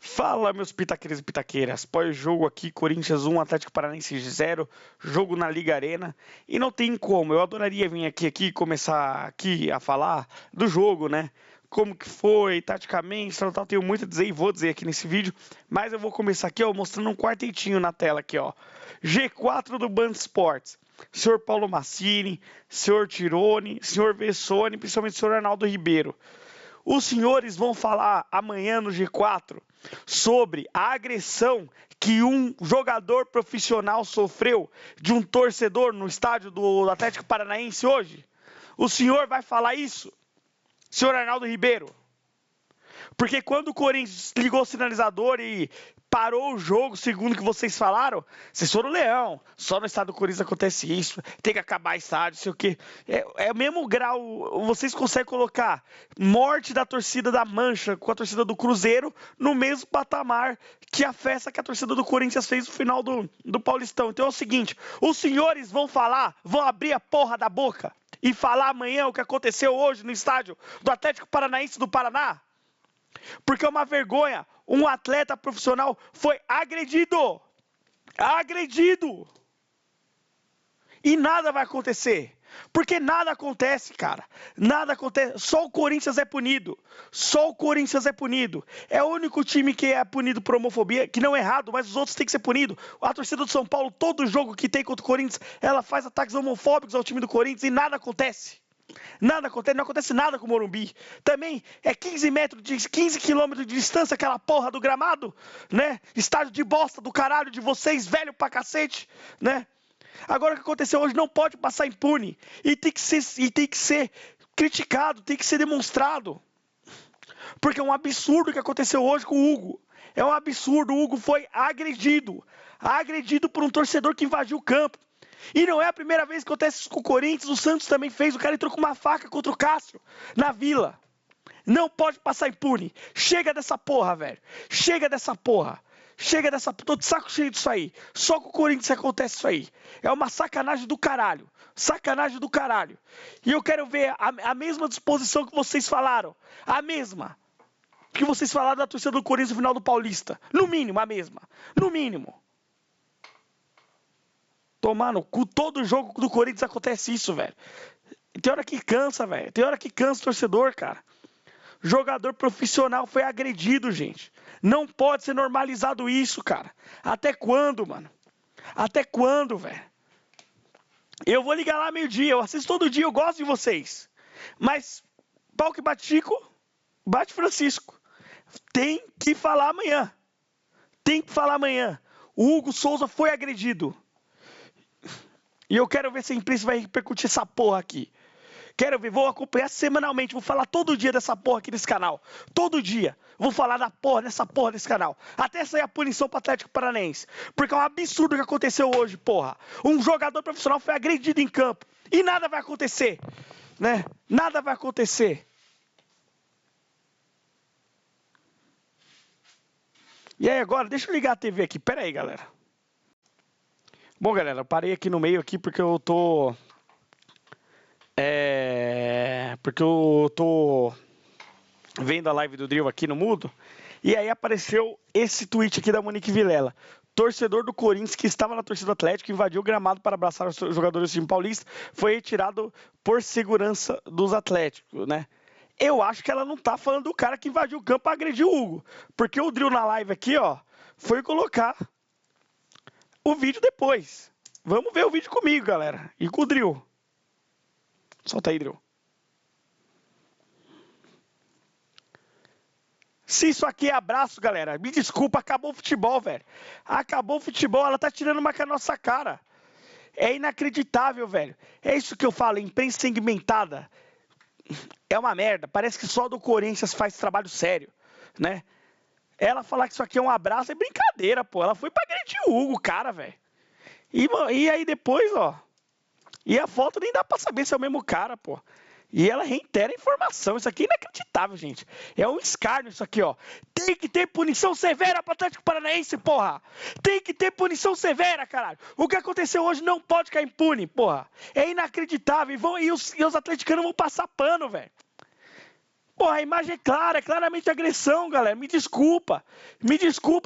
Fala, meus pitaqueiros e pitaqueiras. Pós-jogo aqui, Corinthians 1, Atlético Paranaense 0, jogo na Liga Arena. E não tem como, eu adoraria vir aqui começar aqui a falar do jogo, né? Como que foi, taticamente, tal, tenho muito a dizer e vou dizer aqui nesse vídeo. Mas eu vou começar aqui, ó, mostrando um quartetinho na tela aqui, ó. G4 do Band Esportes. Senhor Paulo Massini, senhor Tirone, senhor Vessone, principalmente o senhor Arnaldo Ribeiro. Os senhores vão falar amanhã no G4 sobre a agressão que um jogador profissional sofreu de um torcedor no estádio do Atlético Paranaense hoje? O senhor vai falar isso, senhor Arnaldo Ribeiro? Porque quando o Corinthians ligou o sinalizador e parou o jogo, segundo o que vocês falaram, vocês foram leão. Só no estado do Corinthians acontece isso, tem que acabar estádio, sei o quê. É o mesmo grau, vocês conseguem colocar morte da torcida da Mancha com a torcida do Cruzeiro no mesmo patamar que a festa que a torcida do Corinthians fez no final do Paulistão. Então é o seguinte, os senhores vão falar, vão abrir a porra da boca e falar amanhã o que aconteceu hoje no estádio do Atlético Paranaense do Paraná? Porque é uma vergonha, um atleta profissional foi agredido, e nada vai acontecer, porque nada acontece, cara, nada acontece, só o Corinthians é punido, é o único time que é punido por homofobia, que não é errado, mas os outros têm que ser punidos. A torcida do São Paulo, todo jogo que tem contra o Corinthians, ela faz ataques homofóbicos ao time do Corinthians e nada acontece. Nada acontece, não acontece nada com o Morumbi. Também é 15 quilômetros de distância aquela porra do gramado, né? Estádio de bosta do caralho de vocês, velho pra cacete, né? Agora o que aconteceu hoje não pode passar impune e tem que ser criticado, tem que ser demonstrado. Porque é um absurdo o que aconteceu hoje com o Hugo. É um absurdo, o Hugo foi agredido por um torcedor que invadiu o campo. E não é a primeira vez que acontece isso com o Corinthians, o Santos também fez, o cara entrou com uma faca contra o Cássio, na Vila. Não pode passar impune. Chega dessa porra, velho. Tô de saco cheio disso aí. Só com o Corinthians acontece isso aí. É uma sacanagem do caralho. E eu quero ver a mesma disposição que vocês falaram. A mesma. Que vocês falaram da torcida do Corinthians no final do Paulista. No mínimo, a mesma. No mínimo. Tomar no cu, todo jogo do Corinthians acontece isso, velho. Tem hora que cansa, velho. Tem hora que cansa o torcedor, cara. Jogador profissional foi agredido, gente. Não pode ser normalizado isso, cara. Até quando, mano? Até quando, velho? Eu vou ligar lá meio-dia, eu assisto todo dia, eu gosto de vocês. Mas, pau que bate Chico, bate Francisco. Tem que falar amanhã. O Hugo Souza foi agredido. E eu quero ver se a imprensa vai repercutir essa porra aqui. Quero ver, vou acompanhar semanalmente, vou falar todo dia dessa porra aqui nesse canal. Todo dia. Vou falar dessa porra desse canal. Até sair a punição pro Atlético Paranaense. Porque é um absurdo o que aconteceu hoje, porra. Um jogador profissional foi agredido em campo. E nada vai acontecer. Né? Nada vai acontecer. E aí agora, deixa eu ligar a TV aqui. Pera aí, galera. Bom, galera, eu parei aqui no meio aqui porque eu tô... vendo a live do Drill aqui no mudo. E aí apareceu esse tweet aqui da Monique Vilela. Torcedor do Corinthians que estava na torcida do Atlético invadiu o gramado para abraçar os jogadores do time paulista. Foi retirado por segurança dos Atléticos, né? Eu acho que ela não tá falando do cara que invadiu o campo para agredir o Hugo. Porque o Drill na live aqui, ó, foi colocar o vídeo depois. Vamos ver o vídeo comigo, galera. E com o Drill. Solta aí, Drill. Se isso aqui é abraço, galera, me desculpa, acabou o futebol, velho. Acabou o futebol, ela tá tirando uma com a nossa cara. É inacreditável, velho. É isso que eu falo, imprensa segmentada. É uma merda, parece que só do Corinthians faz trabalho sério, né? Ela falar que isso aqui é um abraço é brincadeira, pô. Ela foi pra agredir o Hugo, cara, velho. E aí depois, ó. E a foto nem dá pra saber se é o mesmo cara, pô. E ela reitera a informação. Isso aqui é inacreditável, gente. É um escárnio isso aqui, ó. Tem que ter punição severa pro Atlético Paranaense, porra. Tem que ter punição severa, caralho. O que aconteceu hoje não pode cair impune, porra. É inacreditável. E os atleticanos vão passar pano, velho. Porra, a imagem é clara, é claramente agressão, galera. Me desculpa,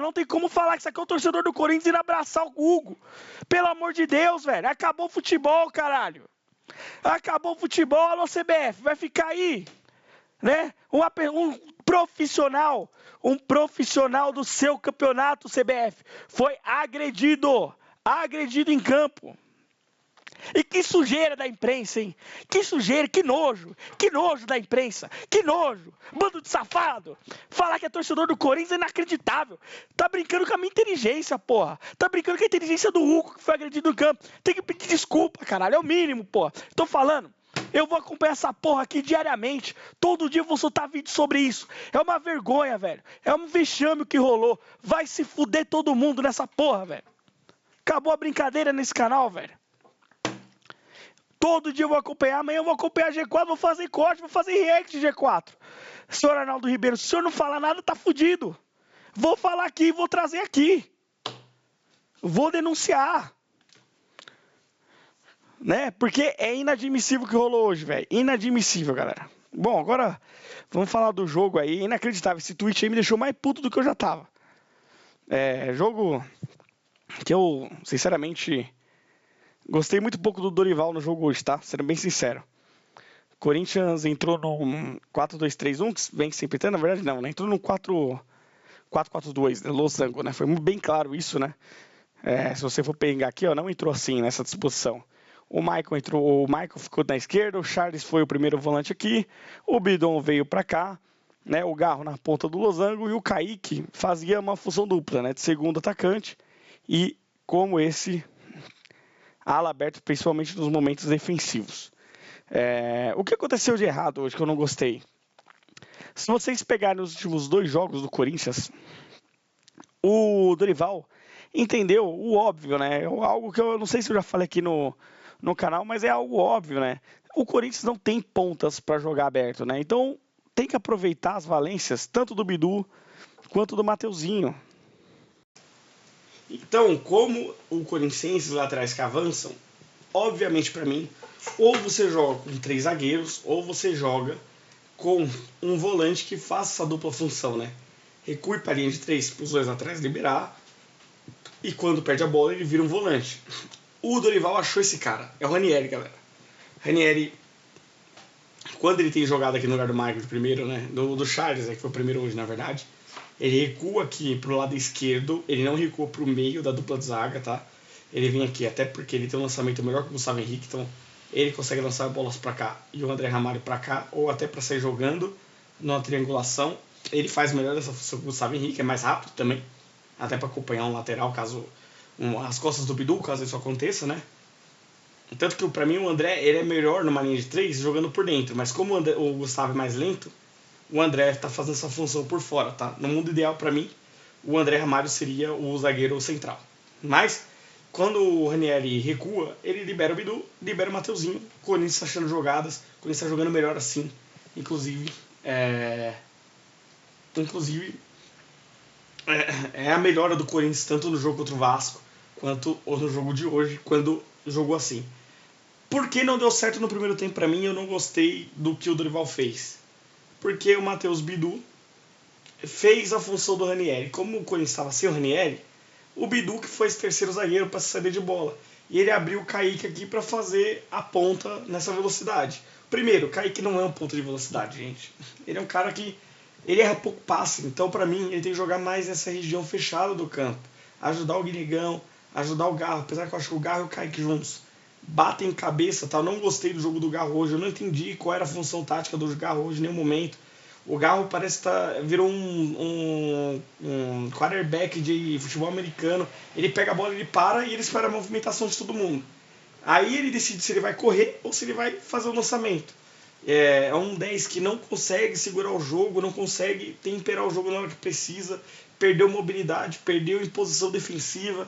não tem como falar que isso aqui é o torcedor do Corinthians ir abraçar o Hugo. Pelo amor de Deus, velho. Acabou o futebol, caralho. Acabou o futebol, alô CBF. Vai ficar aí, né? Um profissional do seu campeonato, CBF, foi agredido em campo. E que sujeira da imprensa, hein? Que sujeira, que nojo da imprensa, que nojo, bando de safado. Falar que é torcedor do Corinthians é inacreditável. Tá brincando com a minha inteligência, porra. Tá brincando com a inteligência do Hugo que foi agredido no campo. Tem que pedir desculpa, caralho, é o mínimo, porra. Tô falando. Eu vou acompanhar essa porra aqui diariamente. Todo dia eu vou soltar vídeo sobre isso. É uma vergonha, velho. É um vexame o que rolou. Vai se fuder todo mundo nessa porra, velho. Acabou a brincadeira nesse canal, velho. Todo dia eu vou acompanhar, amanhã eu vou acompanhar G4, vou fazer corte, vou fazer react de G4. Senhor Arnaldo Ribeiro, se o senhor não falar nada, tá fudido. Vou falar aqui, vou trazer aqui. Vou denunciar. Né? Porque é inadmissível o que rolou hoje, velho. Inadmissível, galera. Bom, agora vamos falar do jogo aí. Inacreditável. Esse tweet aí me deixou mais puto do que eu já tava. Jogo que eu, sinceramente, gostei muito pouco do Dorival no jogo hoje, tá? Sendo bem sincero. Corinthians entrou num 4-2-3-1, que vem sempre tendo, na verdade não, né? Entrou num 4-4-2, né? Losango, né? Foi bem claro isso, né? Se você for pegar aqui, ó, não entrou assim nessa disposição. O Michael ficou na esquerda, o Charles foi o primeiro volante aqui, o Bidon veio para cá, né? O Garro na ponta do Losango e o Kaique fazia uma função dupla, né? De segundo atacante e como esse ala aberto, principalmente nos momentos defensivos. O que aconteceu de errado hoje que eu não gostei? Se vocês pegarem os últimos 2 jogos do Corinthians, o Dorival entendeu o óbvio, né? Algo que eu não sei se eu já falei aqui no canal, mas é algo óbvio, né? O Corinthians não tem pontas para jogar aberto, né? Então tem que aproveitar as valências tanto do Bidu quanto do Mateuzinho. Então, como o Corinthians lá atrás que avançam, obviamente para mim, ou você joga com 3 zagueiros, ou você joga com um volante que faça essa dupla função, né? Recue para a linha de 3 para os 2 atrás liberar, e quando perde a bola ele vira um volante. O Dorival achou esse cara, é o Ranieri, galera. Ranieri, quando ele tem jogado aqui no lugar do Michael primeiro, né? Do Charles, que foi o primeiro hoje, na verdade. Ele recua aqui pro lado esquerdo, ele não recua pro meio da dupla de zaga, tá? Ele vem aqui, até porque ele tem um lançamento melhor que o Gustavo Henrique, então ele consegue lançar bolas para cá e o André Ramalho para cá, ou até para sair jogando numa triangulação. Ele faz melhor essa função que o Gustavo Henrique, é mais rápido também, até para acompanhar um lateral, caso as costas do Bidu, caso isso aconteça, né? Tanto que para mim o André ele é melhor numa linha de 3 jogando por dentro, mas como o Gustavo é mais lento, o André tá fazendo essa função por fora, tá? No mundo ideal para mim, o André Ramalho seria o zagueiro central. Mas quando o Ranieri recua, ele libera o Bidu, libera o Mateuzinho, o Corinthians tá achando jogadas, o Corinthians tá jogando melhor assim, inclusive é a melhora do Corinthians tanto no jogo contra o Vasco quanto no jogo de hoje, quando jogou assim. Por que não deu certo no primeiro tempo para mim? Eu não gostei do que o Dorival fez. Porque o Matheus Bidu fez a função do Ranieri. Como o Corinthians estava sem o Ranieri, o Bidu que foi esse terceiro zagueiro para saber de bola. E ele abriu o Kaique aqui para fazer a ponta nessa velocidade. Primeiro, o Kaique não é um ponto de velocidade, gente. Ele é um cara que ele erra pouco passe. Então, para mim, ele tem que jogar mais nessa região fechada do campo. Ajudar o Guinegão, ajudar o Garro. Apesar que eu acho que o Garro e o Kaique juntos batem cabeça, tá? Eu não gostei do jogo do Garro hoje, eu não entendi qual era a função tática do Garro hoje em nenhum momento. O Garro parece que virou um quarterback de futebol americano. Ele pega a bola, ele para e ele espera a movimentação de todo mundo. Aí ele decide se ele vai correr ou se ele vai fazer o lançamento. É um 10 que não consegue segurar o jogo, não consegue temperar o jogo na hora que precisa, perdeu mobilidade, perdeu em posição defensiva.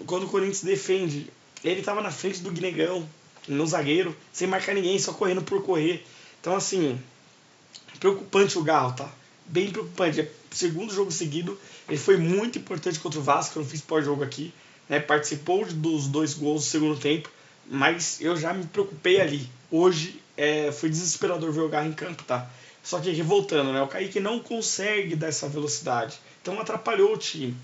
Quando o Corinthians defende, ele estava na frente do Guinegão, no zagueiro, sem marcar ninguém, só correndo por correr. Então, assim, preocupante o Garro, tá? Bem preocupante. É o segundo jogo seguido, ele foi muito importante contra o Vasco, eu não fiz pós-jogo aqui, né? Participou dos 2 gols do segundo tempo, mas eu já me preocupei ali. Hoje foi desesperador ver o Garro em campo, tá? Só que voltando, né? O Kaique não consegue dar essa velocidade. Então atrapalhou o time.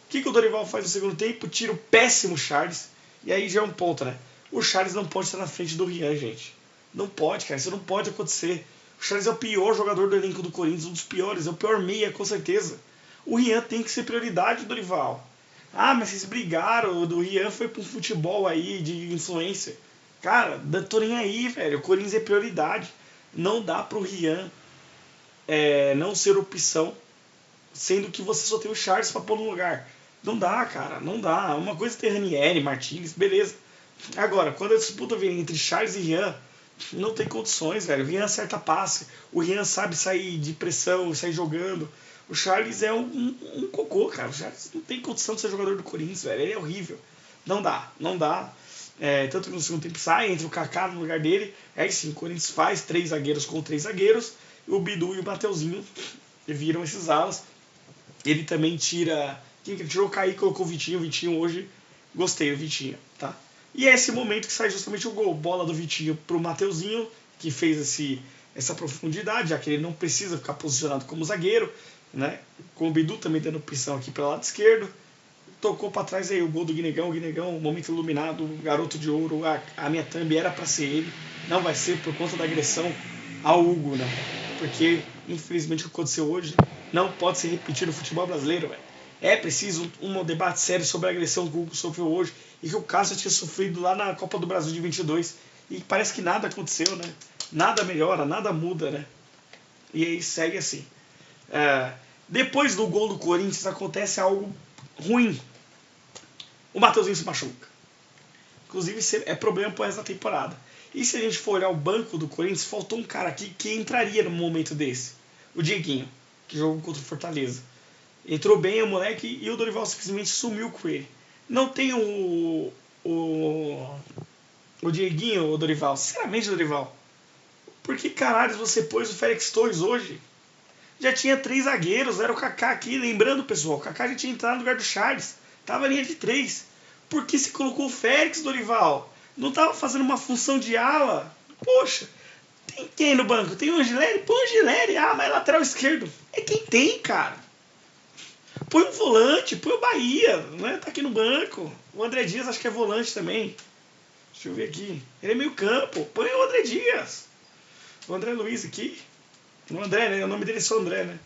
O que o Dorival faz no segundo tempo? Tira o péssimo Charles. E aí já é um ponto, né? O Charles não pode estar na frente do Rian, gente. Não pode, cara. Isso não pode acontecer. O Charles é o pior jogador do elenco do Corinthians, um dos piores. É o pior meia, com certeza. O Rian tem que ser prioridade, Dorival. Ah, mas vocês brigaram. O Rian foi pro futebol aí de influência. Cara, tô nem aí, velho. O Corinthians é prioridade. Não dá pro Rian não ser opção, sendo que você só tem o Charles pra pôr no lugar. Não dá, cara, não dá. Uma coisa é ter Ranieri, Martins, beleza. Agora, quando a disputa vem entre Charles e Rian, não tem condições, velho. O Rian acerta passe, o Rian sabe sair de pressão, sair jogando. O Charles é um cocô, cara. O Charles não tem condição de ser jogador do Corinthians, velho. Ele é horrível. Não dá, não dá. Tanto que no segundo tempo sai, entra o Kaká no lugar dele. Aí sim, o Corinthians faz 3 zagueiros com 3 zagueiros. O Bidu e o Mateuzinho viram esses alas. Ele também tira. Quem que ele tirou? O Kaique colocou o Vitinho. O Vitinho hoje, gostei do Vitinho, tá? E é esse momento que sai justamente o gol. Bola do Vitinho pro Mateuzinho, que fez essa profundidade, já que ele não precisa ficar posicionado como zagueiro, né? Com o Bidu também dando opção aqui pelo lado esquerdo. Tocou para trás aí o gol do Guinegão. O Guinegão, momento iluminado, garoto de ouro. A minha thumb era para ser ele. Não vai ser por conta da agressão ao Hugo, né? Porque, infelizmente, o que aconteceu hoje não pode se repetir no futebol brasileiro, velho. É preciso um debate sério sobre a agressão que o Hugo sofreu hoje e que o Cássio tinha sofrido lá na Copa do Brasil de 22. E parece que nada aconteceu, né? Nada melhora, nada muda, né? E aí segue assim. Depois do gol do Corinthians acontece algo ruim. O Mateuzinho se machuca. Inclusive, é problema para essa temporada. E se a gente for olhar o banco do Corinthians, faltou um cara aqui que entraria num momento desse. O Dieguinho, que jogou contra o Fortaleza. Entrou bem o moleque e o Dorival simplesmente sumiu com ele. Não tem o Dieguinho, o Dorival. Sinceramente, Dorival. Por que caralho você pôs o Félix Torres hoje? Já tinha 3 zagueiros, era o Kaká aqui. Lembrando, pessoal, o Kaká já tinha entrado no lugar do Charles. Tava linha de 3. Por que se colocou o Félix, Dorival? Não tava fazendo uma função de ala? Poxa, tem quem no banco? Tem o Angileri? Põe o Angileri. Ah, mas é lateral esquerdo. É quem tem, cara. Põe um volante, põe o Bahia, né? Tá aqui no banco. O André Dias acho que é volante também. Deixa eu ver aqui. Ele é meio campo. Põe o André Dias. O André Luiz aqui. O André, né? O nome dele é só André, né?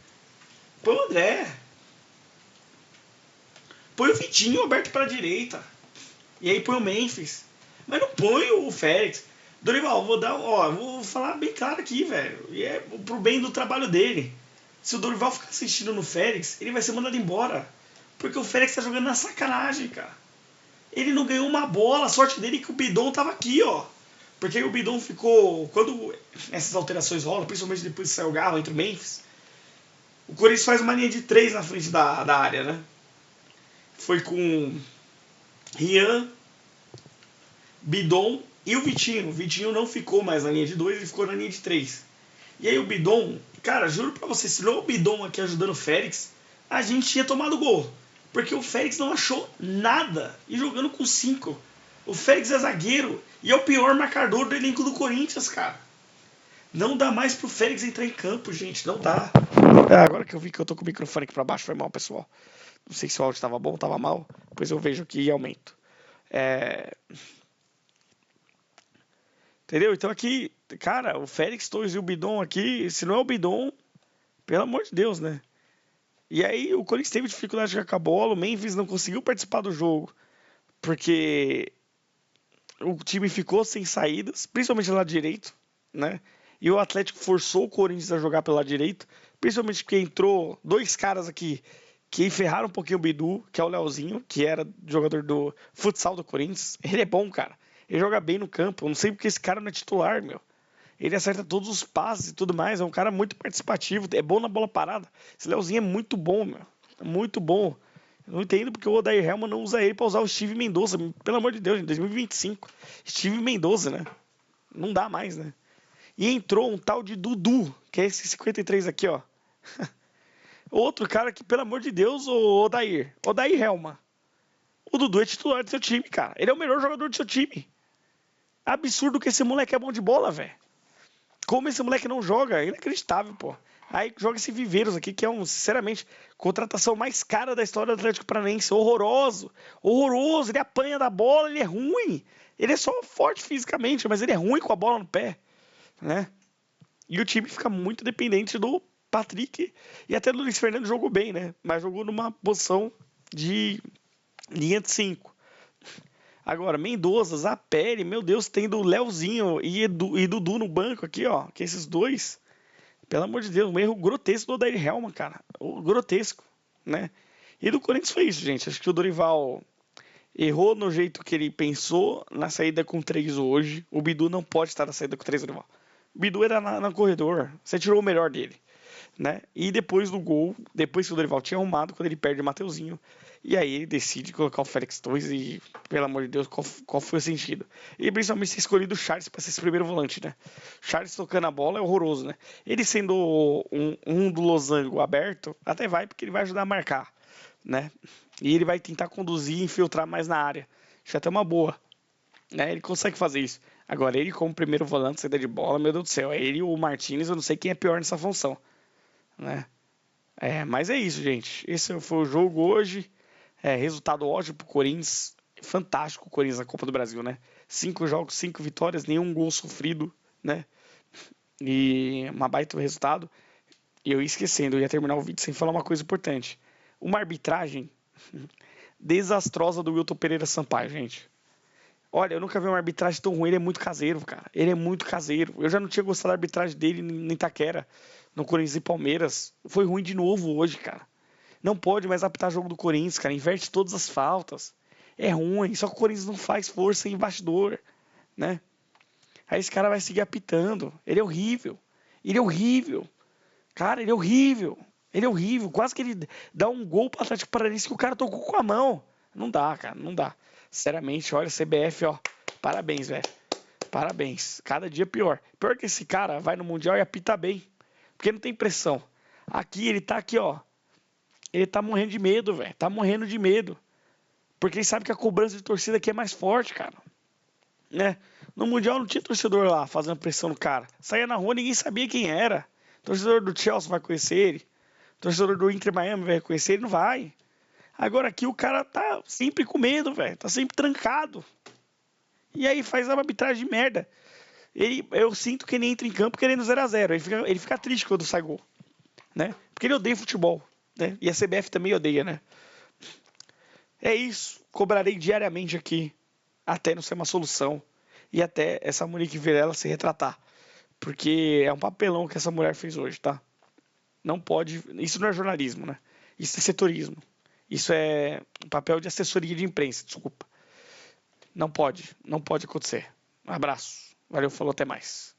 Põe o André. Põe o Vitinho aberto para a direita. E aí põe o Memphis. Mas não põe o Félix. Dorival, vou falar bem claro aqui, velho. E é pro bem do trabalho dele. Se o Dorival ficar assistindo no Félix, ele vai ser mandado embora. Porque o Félix tá jogando na sacanagem, cara. Ele não ganhou uma bola. A sorte dele é que o Bidon tava aqui, ó. Porque o Bidon ficou... Quando essas alterações rolam, principalmente depois que saiu o Garro entre o Memphis, o Corinthians faz uma linha de 3 na frente da área, né? Foi com Rian, Bidon e o Vitinho. O Vitinho não ficou mais na linha de 2, ele ficou na linha de 3. E aí o Bidon, cara, juro pra você, se não o Bidon aqui ajudando o Félix, a gente tinha tomado gol. Porque o Félix não achou nada. E jogando com 5. O Félix é zagueiro e é o pior marcador do elenco do Corinthians, cara. Não dá mais pro Félix entrar em campo, gente. Não dá. Agora que eu vi que eu tô com o microfone aqui pra baixo, foi mal, pessoal. Não sei se o áudio estava bom, estava mal. Depois eu vejo aqui e aumento. Entendeu? Então aqui, cara, o Félix Torres e o Bidon aqui, se não é o Bidon, pelo amor de Deus, né? E aí o Corinthians teve dificuldade de jogar com a bola, o Memphis não conseguiu participar do jogo, porque o time ficou sem saídas, principalmente do lado direito, né? E o Atlético forçou o Corinthians a jogar pelo lado direito, principalmente porque entrou 2 caras aqui que ferraram um pouquinho o Bidu, que é o Leozinho, que era jogador do futsal do Corinthians. Ele é bom, cara. Ele joga bem no campo. Eu não sei porque esse cara não é titular, meu. Ele acerta todos os passes e tudo mais. É um cara muito participativo. É bom na bola parada. Esse Leozinho é muito bom, meu. É muito bom. Eu não entendo porque o Odair Helman não usa ele pra usar o Steve Mendoza. Pelo amor de Deus, em 2025. Steve Mendoza, né? Não dá mais, né? E entrou um tal de Dudu, que é esse 53 aqui, ó. Outro cara que, pelo amor de Deus, o Odair Helman. O Dudu é titular do seu time, cara. Ele é o melhor jogador do seu time. Absurdo que esse moleque é bom de bola, velho. Como esse moleque não joga? É inacreditável, pô. Aí joga esse Viveiros aqui, que é sinceramente, contratação mais cara da história do Atlético Paranaense. Horroroso. Horroroso. Ele apanha da bola, ele é ruim. Ele é só forte fisicamente, mas ele é ruim com a bola no pé, né? E o time fica muito dependente do Patrick e até do Luiz Fernando jogou bem, né? Mas jogou numa posição de linha de 5. Agora, Mendoza, Zapelli, meu Deus, tem do Leozinho e Dudu no banco aqui, ó. Que esses dois, pelo amor de Deus, um erro grotesco do Odair Helman, cara. Grotesco, né? E do Corinthians foi isso, gente. Acho que o Dorival errou no jeito que ele pensou na saída com 3 hoje. O Bidu não pode estar na saída com 3, Dorival. O Bidu era no corredor. Você tirou o melhor dele, né? E depois do gol, depois que o Dorival tinha arrumado, quando ele perde o Mateuzinho, e aí ele decide colocar o Félix 2 e, pelo amor de Deus, qual foi o sentido? E principalmente ter escolhido o Charles para ser esse primeiro volante, né? Charles tocando a bola é horroroso, né? Ele sendo um do losango aberto, até vai, porque ele vai ajudar a marcar, né? E ele vai tentar conduzir e infiltrar mais na área. Isso é até uma boa, né? Ele consegue fazer isso. Agora, ele como primeiro volante, saída de bola, meu Deus do céu, é ele e o Martinez, eu não sei quem é pior nessa função, né? Mas é isso, gente. Esse foi o jogo hoje. Resultado ótimo pro Corinthians. Fantástico o Corinthians na Copa do Brasil, né? 5 jogos, 5 vitórias, nenhum gol sofrido, né? E uma baita resultado. E eu ia esquecendo, eu ia terminar o vídeo sem falar uma coisa importante. Uma arbitragem desastrosa do Wilton Pereira Sampaio, gente. Olha, eu nunca vi uma arbitragem tão ruim, ele é muito caseiro, cara. Ele é muito caseiro. Eu já não tinha gostado da arbitragem dele em Itaquera, no Corinthians e Palmeiras. Foi ruim de novo hoje, cara. Não pode mais apitar jogo do Corinthians, cara. Inverte todas as faltas. É ruim, só que o Corinthians não faz força em bastidor, né? Aí esse cara vai seguir apitando. Ele é horrível. Ele é horrível. Cara, ele é horrível. Ele é horrível. Quase que ele dá um gol pro Atlético Paranaense que o cara tocou com a mão. Não dá, cara, não dá. Sinceramente, olha, CBF, ó. Parabéns, velho. Parabéns. Cada dia pior. Pior que esse cara vai no Mundial e apita bem. Porque não tem pressão. Aqui, ele tá aqui, ó. Ele tá morrendo de medo, velho. Tá morrendo de medo. Porque ele sabe que a cobrança de torcida aqui é mais forte, cara. Né? No Mundial não tinha torcedor lá fazendo pressão no cara. Saía na rua, ninguém sabia quem era. Torcedor do Chelsea vai conhecer ele. Torcedor do Inter Miami vai conhecer ele, não vai. Agora aqui o cara tá sempre com medo, velho. Tá sempre trancado. E aí faz uma arbitragem de merda. Eu sinto que ele entra em campo querendo 0-0. Ele fica triste quando sai gol, né? Porque ele odeia futebol, né? E a CBF também odeia, né? É isso. Cobrarei diariamente aqui até não ser uma solução e até essa Monique Vilela se retratar. Porque é um papelão que essa mulher fez hoje, tá? Não pode. Isso não é jornalismo, né? Isso é setorismo. Isso é um papel de assessoria de imprensa, desculpa. Não pode acontecer. Um abraço. Valeu, falou, até mais.